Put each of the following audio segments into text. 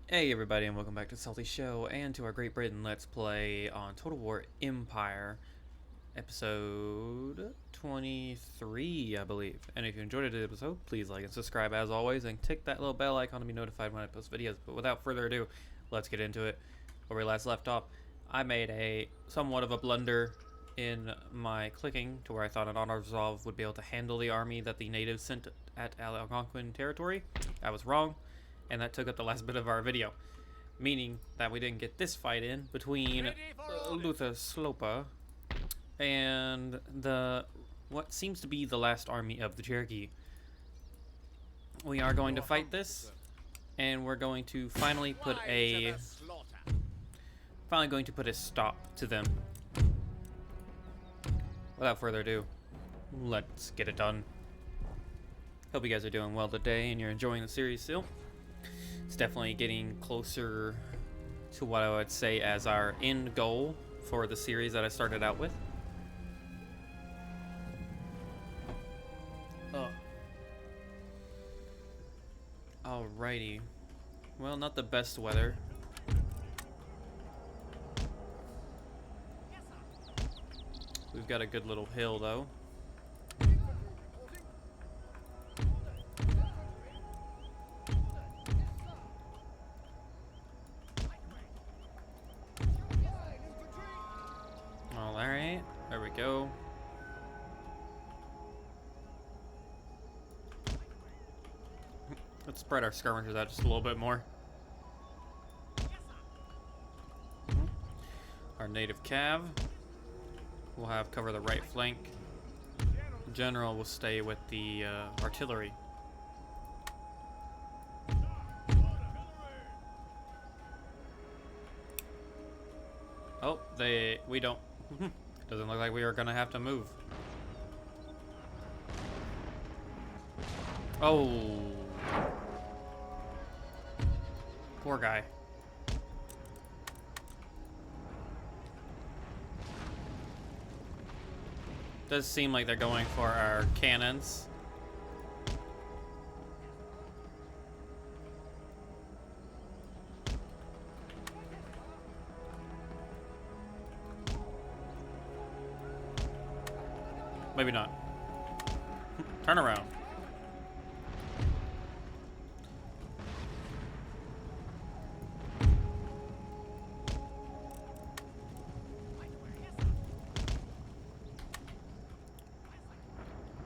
Hey everybody, and welcome back to SaltyyShow and to our Great Britain Let's Play on Total War Empire, episode 23, I believe. And if you enjoyed today's episode, please like and subscribe as always, and tick that little bell icon to be notified when I post videos. But without further ado, let's get into it. Where we last left off, I made a somewhat of a blunder in my clicking to where I thought an auto-resolve would be able to handle the army that the natives sent at Algonquin territory. I was wrong, and that took up the last bit of our video, meaning that we didn't get this fight in between Luther Slopa and what seems to be the last army of the Cherokee. We are going to fight this, and we're going to finally put a stop to them. Without further ado, let's get it done. Hope you guys are doing well today and you're enjoying the series still. It's definitely getting closer to what I would say as our end goal for the series that I started out with. Alrighty. Well, not the best weather. We've got a good little hill though. Alright, there we go. Let's spread our skirmishers out just a little bit more. Our native cav will have cover the right flank. General will stay with the artillery. Oh, we don't. Doesn't look like we are gonna have to move. Oh, poor guy. Does seem like they're going for our cannons. Maybe not. Turn around.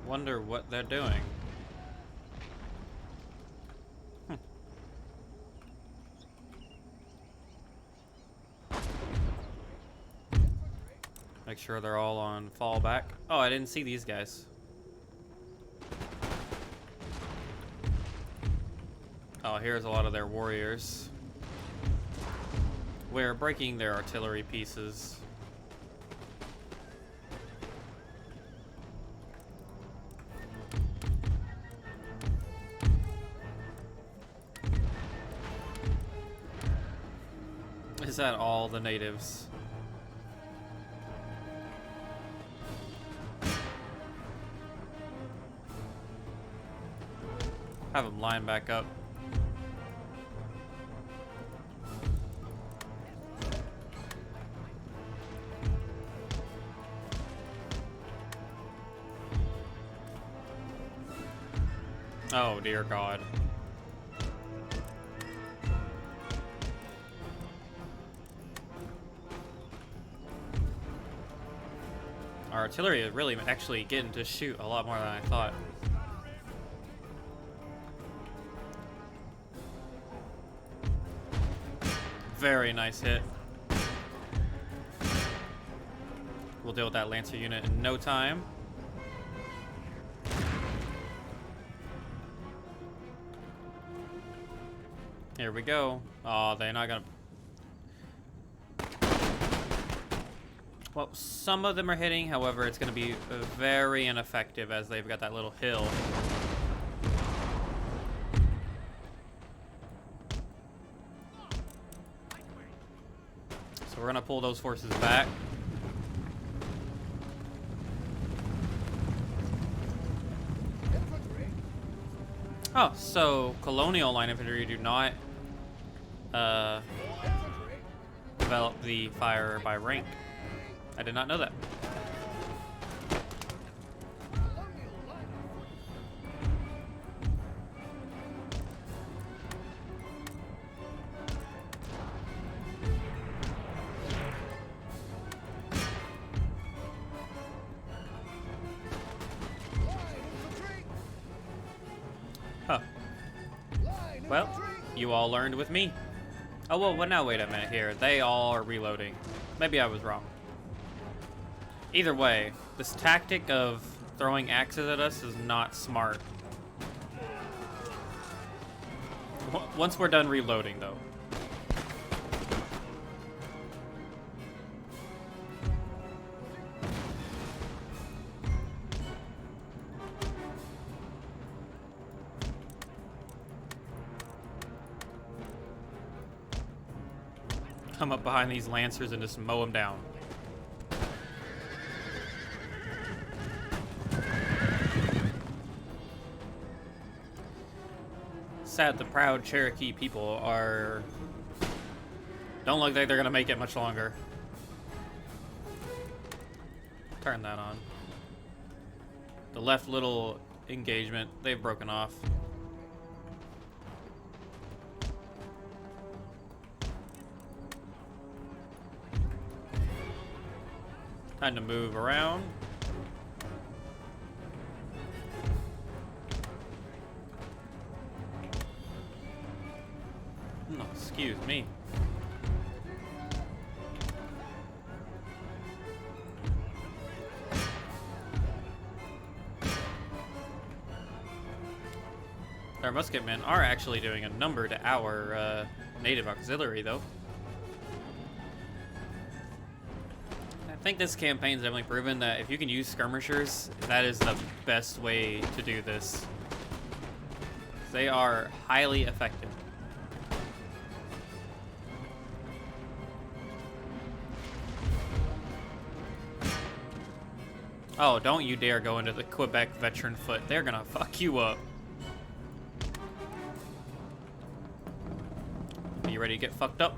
Wonder what they're doing. Make sure they're all on fallback. Oh, I didn't see these guys. Oh, here's a lot of their warriors. We're breaking their artillery pieces. Is that all the natives? Have them line back up. Oh dear God. Our artillery is really actually getting to shoot a lot more than I thought. Very nice hit. We'll deal with that Lancer unit in no time. Here we go. Oh, they're not gonna... Well, some of them are hitting, however, it's gonna be very ineffective as they've got that little hill. So we're gonna pull those forces back. Oh, so colonial line infantry do not develop the fire by rank. I did not know that. Huh. Well, you all learned with me. Oh, well, now wait a minute here. They all are reloading. Maybe I was wrong. Either way, this tactic of throwing axes at us is not smart. Once we're done reloading, though. Come up behind these lancers and just mow them down. Sad the proud Cherokee people don't look like they're gonna make it much longer. Turn that on. The left little engagement, they've broken off. Time to move around. No, excuse me. Our musketmen are actually doing a number to our native auxiliary, though. I think this campaign's definitely proven that if you can use skirmishers, that is the best way to do this. They are highly effective. Oh, don't you dare go into the Quebec veteran foot. They're gonna fuck you up. Are you ready to get fucked up?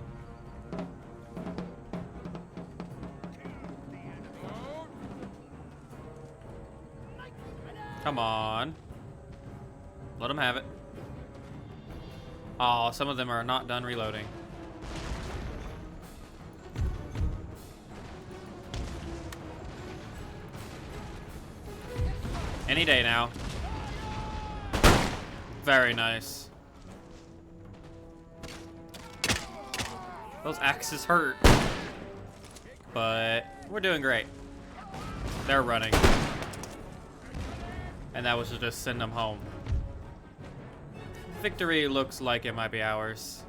Come on. Let them have it. Oh, some of them are not done reloading. Any day now. Very nice. Those axes hurt. But we're doing great. They're running. And that was to just send them home. Victory looks like it might be ours.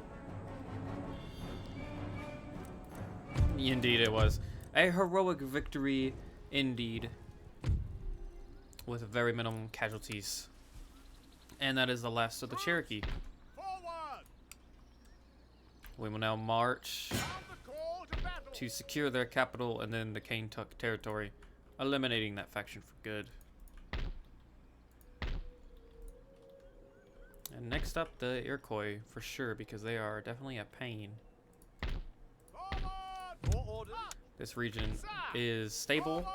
Indeed it was. A heroic victory indeed. With very minimum casualties. And that is the last of the Cherokee. Forward! We will now march to secure their capital and then the Kaintuck territory, eliminating that faction for good. And next up, the Iroquois, for sure, because they are definitely a pain. This region is stable.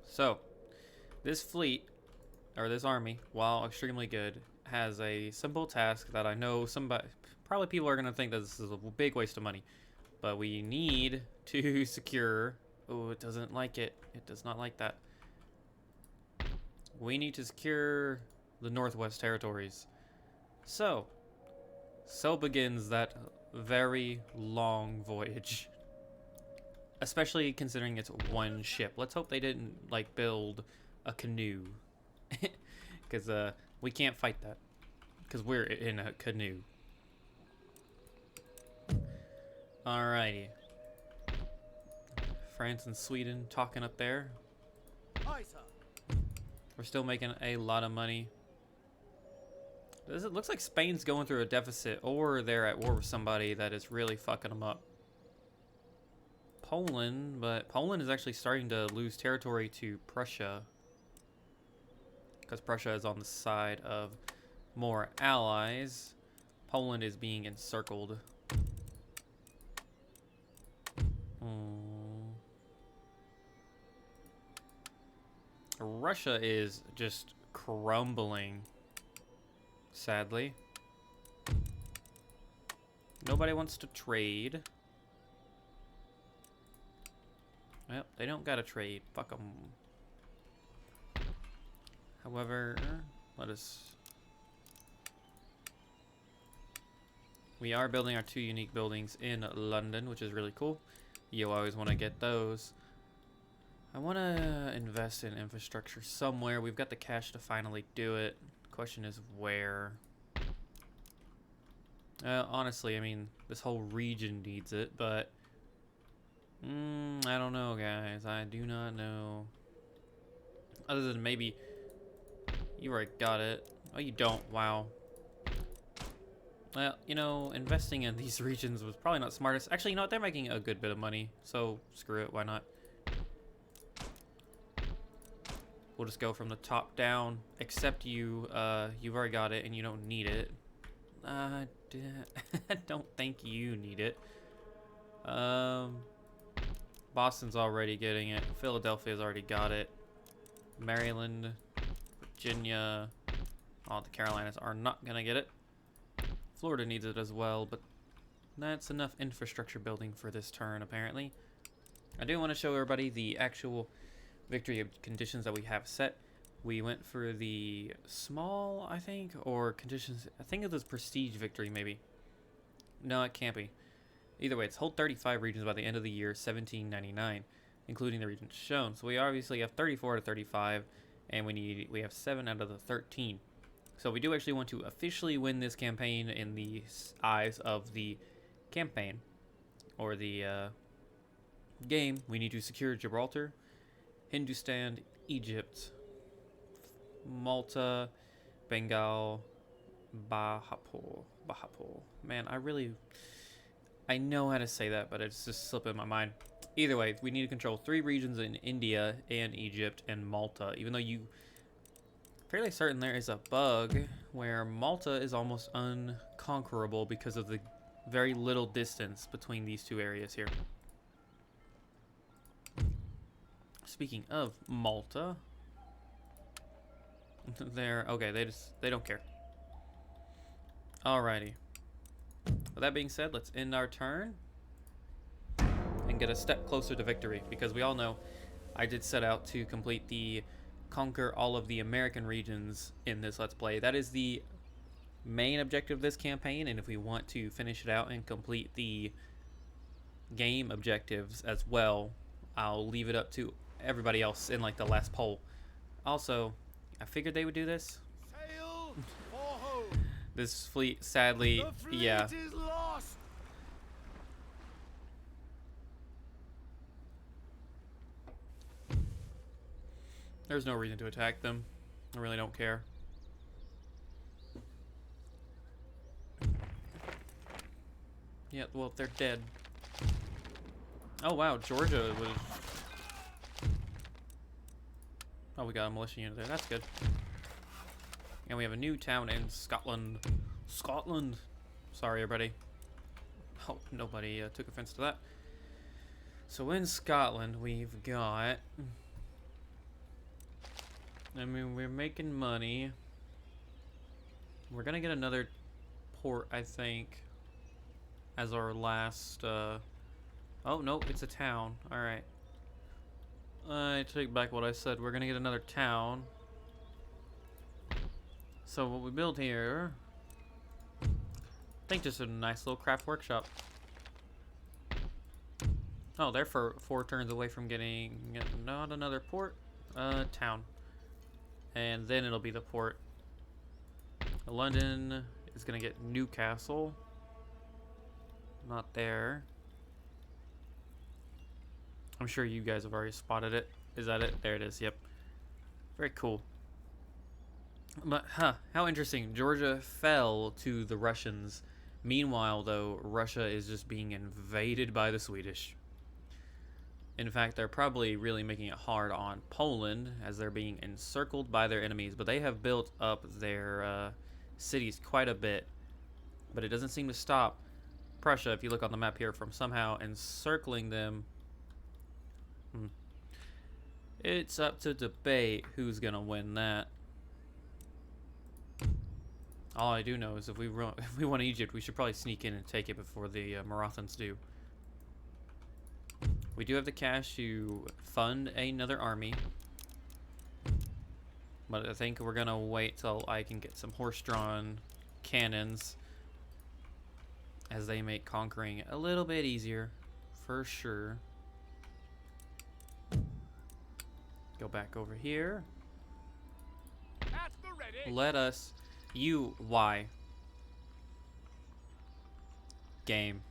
So, this fleet, or this army, while extremely good, has a simple task that I know probably people are going to think that this is a big waste of money. But we need to secure... Oh, it doesn't like it. It does not like that. We need to secure the Northwest Territories. So begins that very long voyage. Especially considering it's one ship. Let's hope they didn't, like, build a canoe. Because we can't fight that. Because we're in a canoe. Alrighty. France and Sweden talking up there. Aye, sir. We're still making a lot of money. It looks like Spain's going through a deficit, or they're at war with somebody that is really fucking them up. But Poland is actually starting to lose territory to Prussia. Because Prussia is on the side of more allies. Poland is being encircled. Russia is just crumbling, sadly. Nobody wants to trade. Well, they don't gotta trade. Fuck them. However, we are building our 2 unique buildings in London, which is really cool. You always want to get those. I want to invest in infrastructure somewhere. We've got the cash to finally do it. Question is where? Honestly, I mean, this whole region needs it, but I don't know, guys. I do not know. Other than maybe you already got it. Oh, you don't. Wow. Well, you know, investing in these regions was probably not smartest. Actually, you know what? They're making a good bit of money, so screw it. Why not? We'll just go from the top down. Except you, you've already got it and you don't need it. I don't think you need it. Boston's already getting it. Philadelphia's already got it. Maryland, Virginia, all the Carolinas are not gonna get it. Florida needs it as well, but that's enough infrastructure building for this turn, apparently. I do want to show everybody the actual victory conditions that we have set. We went for the small, I think, or conditions. I think it was prestige victory, maybe. No, it can't be. Either way, it's hold 35 regions by the end of the year 1799, including the regions shown. So we obviously have 34 to 35, and we have 7 out of the 13. So we do actually want to officially win this campaign in the eyes of the campaign, or the game. We need to secure Gibraltar, Hindustan, Egypt, Malta, Bengal, Bahapur. Man, I know how to say that, but it's just slipping my mind. Either way, we need to control 3 regions in India and Egypt and Malta, even though you fairly certain there is a bug where Malta is almost unconquerable because of the very little distance between these 2 areas here. Speaking of Malta, okay, they don't care. Alrighty. With that being said, let's end our turn and get a step closer to victory, because we all know I did set out to complete the conquer all of the American regions in this Let's Play. That is the main objective of this campaign, and if we want to finish it out and complete the game objectives as well, I'll leave it up to everybody else in like the last poll. Also, I figured they would do this. Sail for home. This fleet, sadly, The fleet yeah. is lost. There's no reason to attack them. I really don't care. Yeah, well, they're dead. Oh, wow, Georgia was... Oh, we got a militia unit there. That's good. And we have a new town in Scotland. Scotland! Sorry, everybody. Hope nobody took offense to that. So in Scotland, we've got... I mean, we're making money. We're gonna get another port, I think, as our last, oh, no, it's a town. Alright. I take back what I said. We're gonna get another town. So what we build here, I think just a nice little craft workshop. Oh, they're 4 turns away from getting not another port, town. And then it'll be the port. London is gonna get Newcastle. Not there. I'm sure you guys have already spotted it. Is that it? There it is, yep. Very cool. But, how interesting. Georgia fell to the Russians. Meanwhile, though, Russia is just being invaded by the Swedish. In fact, they're probably really making it hard on Poland as they're being encircled by their enemies. But they have built up their cities quite a bit, but it doesn't seem to stop Prussia, if you look on the map here, from somehow encircling them. It's up to debate who's gonna win that. All I do know is if we want Egypt, we should probably sneak in and take it before the Marathons do. We do have the cash to fund another army, but I think we're gonna wait till I can get some horse-drawn cannons, as they make conquering a little bit easier, for sure. Go back over here. At the ready. Let us... Why? Game.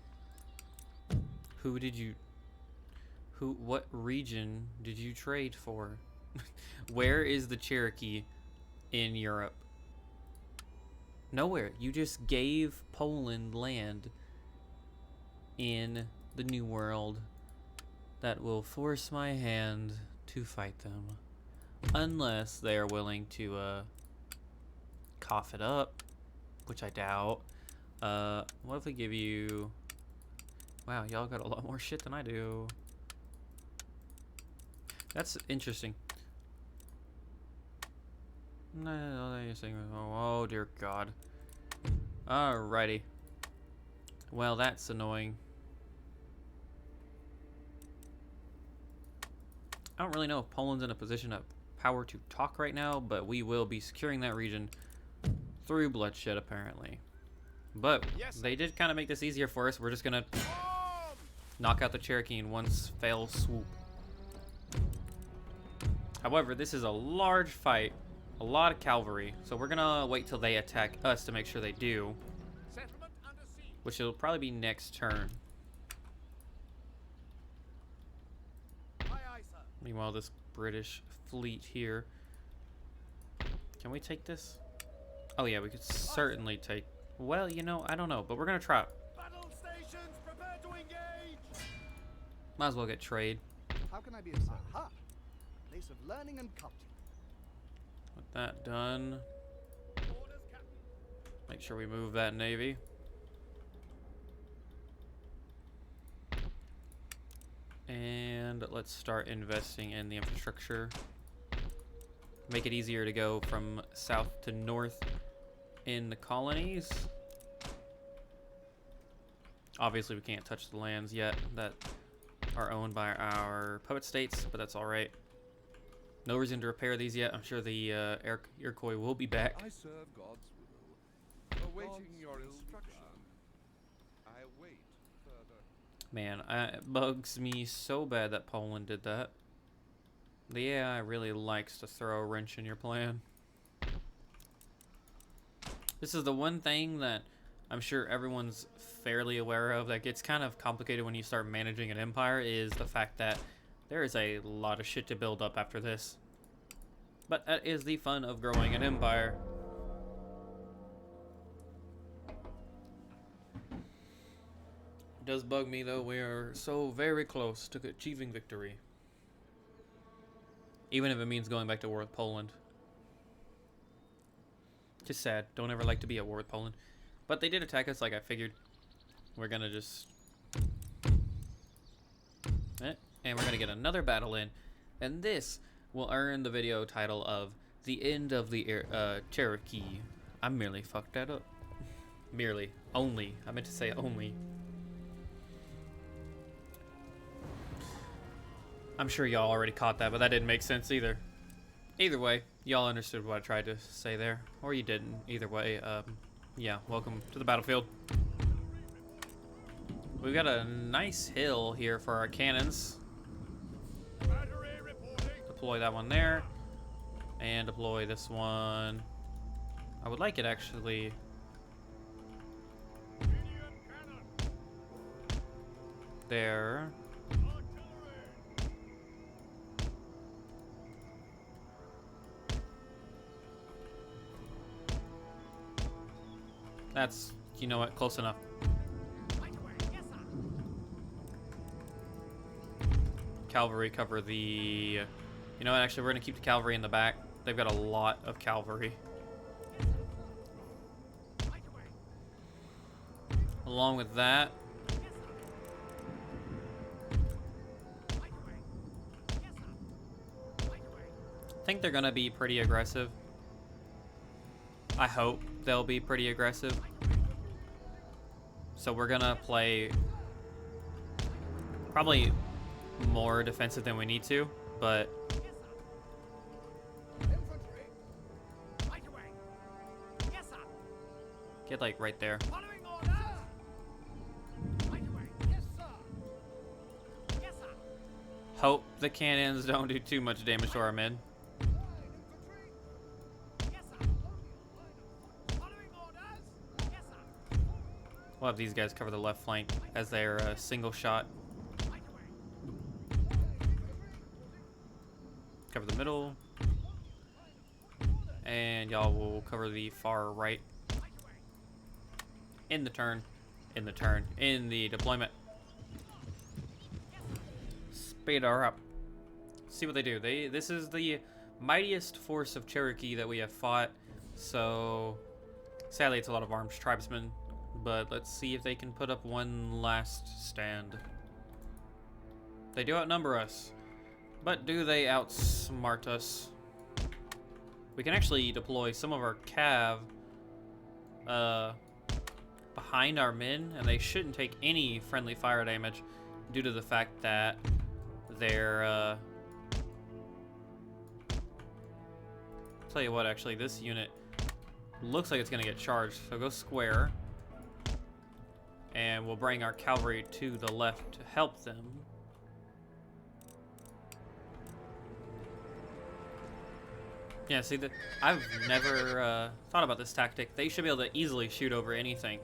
What region did you trade for? Where is the Cherokee in Europe? Nowhere. You just gave Poland land in the New World that will force my hand to fight them. Unless they are willing to cough it up, which I doubt. What if we give you... Wow, y'all got a lot more shit than I do. That's interesting. Oh dear God. Alrighty. Well, that's annoying. I don't really know if Poland's in a position of power to talk right now, but we will be securing that region through bloodshed, apparently. But they did kind of make this easier for us. We're just gonna knock out the Cherokee in one fell swoop. However, this is a large fight, a lot of cavalry, so we're gonna wait till they attack us to make sure they do, which will probably be next turn. Meanwhile, this British fleet here. Can we take this? Oh yeah, we could certainly take... Well, you know, I don't know, but we're gonna try. Battle stations, prepare to engage. Might as well get trade. How can I be of service? Aha! Place of learning and culture. With that done, Orders, Captain. make sure we move that navy. And let's start investing in the infrastructure. Make it easier to go from south to north in the colonies. Obviously, we can't touch the lands yet that are owned by our puppet states, but that's all right. No reason to repair these yet. I'm sure the Iroquois will be back. I serve God's will, awaiting your instruction. I await further. Man, it bugs me so bad that Poland did that. The AI really likes to throw a wrench in your plan. This is the one thing that I'm sure everyone's fairly aware of that gets kind of complicated when you start managing an empire, is the fact that there is a lot of shit to build up after this. But that is the fun of growing an empire. It does bug me though, we are so very close to achieving victory. Even if it means going back to war with Poland. Just sad. Don't ever like to be at war with Poland. But they did attack us like I figured. We're gonna just... And we're gonna get another battle in. And this will earn the video title of The End of the Cherokee. I merely fucked that up. Merely. Only. I meant to say only. I'm sure y'all already caught that, but that didn't make sense either. Either way, y'all understood what I tried to say there. Or you didn't. Either way, yeah, welcome to the battlefield. We've got a nice hill here for our cannons. Battery reporting. Deploy that one there. And deploy this one. I would like it actually... Union cannon. there. Artillery. That's, you know what, close enough. Right away. Yes, sir. Cavalry cover the... You know what, actually we're going to keep the cavalry in the back. They've got a lot of cavalry. Along with that, Right away. Yes, sir. Right away. I think they're gonna be pretty aggressive. I hope they'll be pretty aggressive. So we're gonna play probably more defensive than we need to, but Yes, sir. Infantry. Right away. Yes, sir. get like right there. Following orders. Right away. Yes, sir. Yes, sir. Hope the cannons don't do too much damage to our men. Line infantry. Yes, sir. Following orders. Yes, sir. We'll have these guys cover the left flank as they're single shot. Right away. Cover the middle. And y'all will cover the far right. Right away. In the turn. In the deployment. Speed her up. See what they do. This is the mightiest force of Cherokee that we have fought. So sadly it's a lot of armed tribesmen. But let's see if they can put up one last stand. They do outnumber us. But do they outsmart us? We can actually deploy some of our cav behind our men, and they shouldn't take any friendly fire damage due to the fact that they're tell you what, actually this unit looks like it's gonna get charged, so go square and we'll bring our cavalry to the left to help them. Yeah, see, I've never thought about this tactic. They should be able to easily shoot over anything.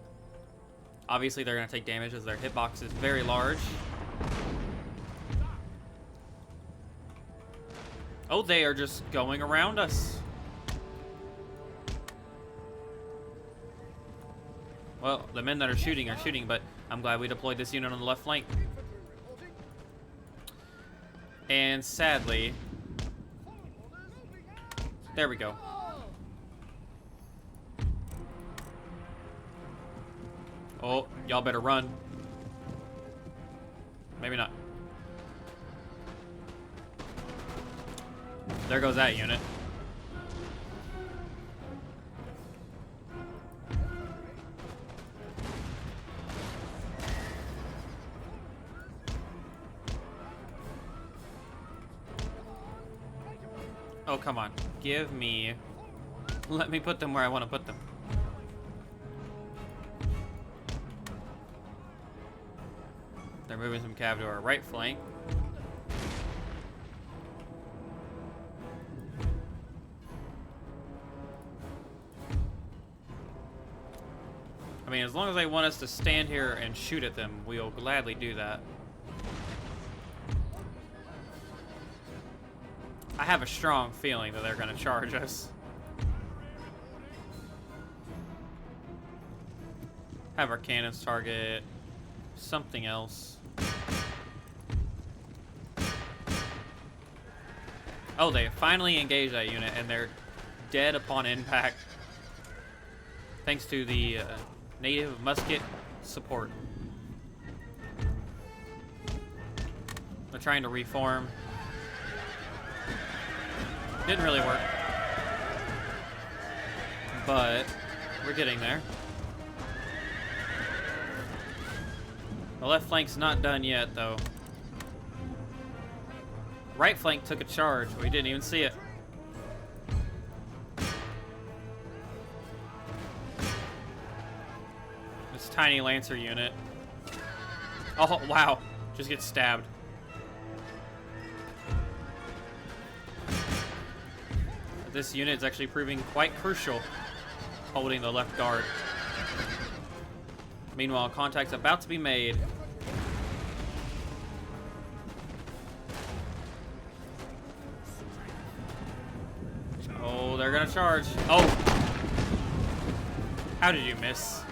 Obviously, they're going to take damage as their hitbox is very large. Oh, they are just going around us. Well, the men that are shooting, but I'm glad we deployed this unit on the left flank. Infantry reporting. And sadly, Moving out. there we go. Oh, y'all better run. Maybe not. There goes that unit. Oh, come on. Give me... Let me put them where I want to put them. They're moving some cav to our right flank. I mean, as long as they want us to stand here and shoot at them, we'll gladly do that. I have a strong feeling that they're going to charge us. Have our cannons target something else. Oh, they finally engaged that unit, and they're dead upon impact. Thanks to the native musket support. They're trying to reform. Didn't really work. But we're getting there. The left flank's not done yet, though. Right flank took a charge. We didn't even see it. This tiny Lancer unit. Oh, wow. Just gets stabbed. This unit is actually proving quite crucial, holding the left guard. Meanwhile, contact's about to be made. Oh, they're gonna charge. Oh! How did you miss?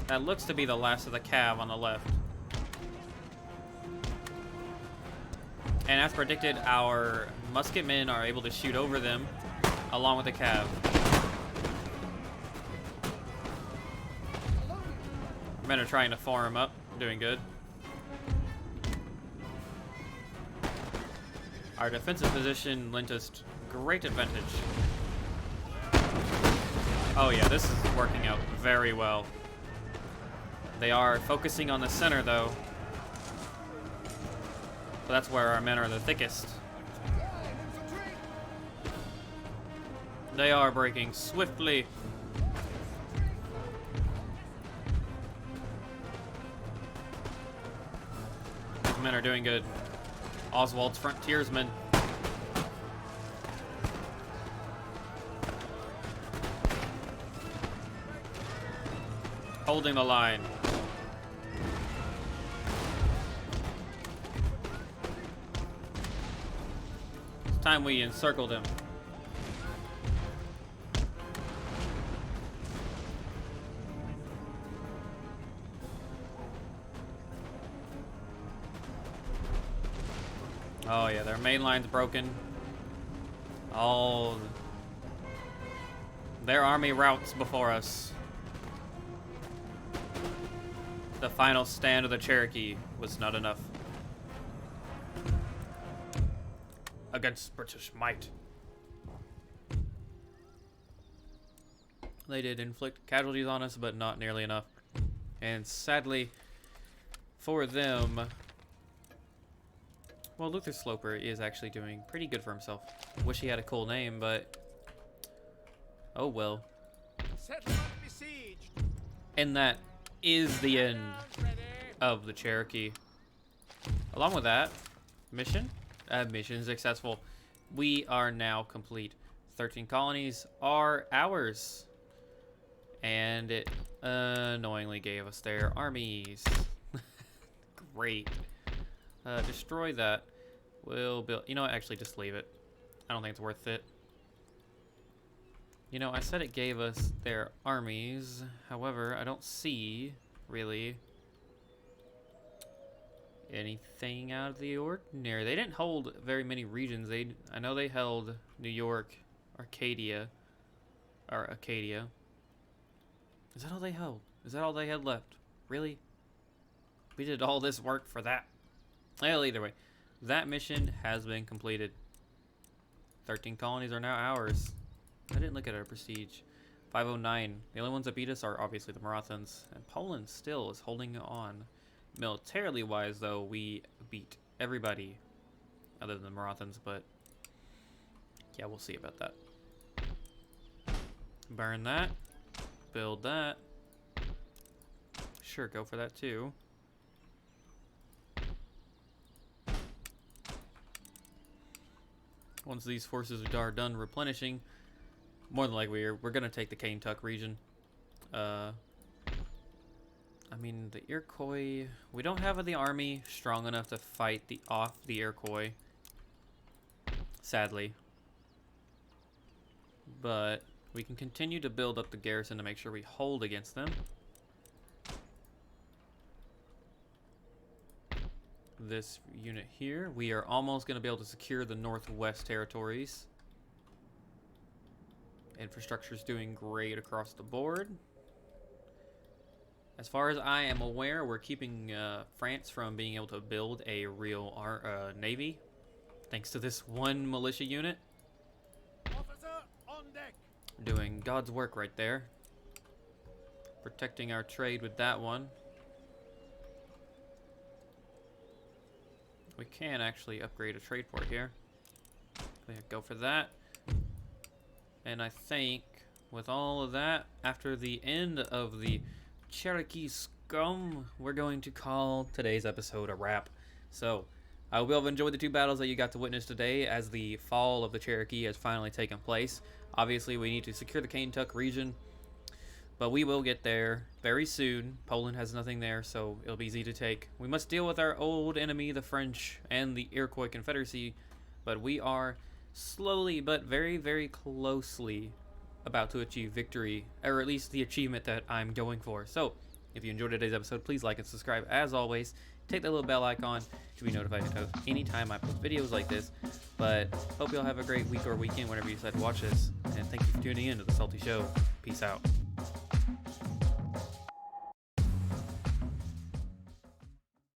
That looks to be the last of the cav on the left. And as predicted, our musketmen are able to shoot over them along with the cav. Men are trying to farm up, doing good. Our defensive position lent us great advantage. Oh yeah, this is working out very well. They are focusing on the center though. So that's where our men are the thickest. They are breaking swiftly. These men are doing good. Oswald's frontiersmen. Holding the line. It's time we encircled him. Oh yeah, their main line's broken. All their army routes before us. The final stand of the Cherokee was not enough against British might. They did inflict casualties on us, but not nearly enough. And sadly for them, well, Luther Sloper is actually doing pretty good for himself. Wish he had a cool name, but oh well. Settlement besieged. And that is the end of the Cherokee. Along with that, mission successful. We are now complete. 13 colonies are ours. And it annoyingly gave us their armies. Great. Destroy that. We'll build. You know what? Actually, just leave it. I don't think it's worth it. You know, I said it gave us their armies. However, I don't see, really, anything out of the ordinary. They didn't hold very many regions. I know they held New York, Acadia. Is that all they held? Is that all they had left? Really? We did all this work for that? Well, either way, that mission has been completed. 13 colonies are now ours. I didn't look at our prestige. 509. The only ones that beat us are obviously the Marathons. And Poland still is holding on. Militarily wise, though, we beat everybody other than the Marathons, but yeah, we'll see about that. Burn that. Build that. Sure, go for that too. Once these forces are done replenishing, more than likely we're gonna take the Kentuck region. I mean, the Iroquois, we don't have the army strong enough to fight off the Iroquois, sadly. But we can continue to build up the garrison to make sure we hold against them. This unit here, we are almost going to be able to secure the Northwest territories. Infrastructure's doing great across the board. As far as I am aware, we're keeping France from being able to build a real navy, thanks to this one militia unit. Officer on deck. Doing God's work right there. Protecting our trade with that one. We can actually upgrade a trade port here. Go for that. And I think with all of that, after the end of the Cherokee scum, we're going to call today's episode a wrap. So, I hope you all have enjoyed the two battles that you got to witness today as the fall of the Cherokee has finally taken place. Obviously, we need to secure the Kentuck region, but we will get there very soon. Poland has nothing there, so it'll be easy to take. We must deal with our old enemy, the French, and the Iroquois Confederacy, but we are slowly but very, very closely about to achieve victory, or at least the achievement that I'm going for. So, If you enjoyed today's episode, please like and subscribe as always. Take that little bell icon to be notified of anytime I post videos like this. But hope you all have a great week or weekend whenever you decide to watch this. And thank you for tuning in to The Salty Show. Peace out.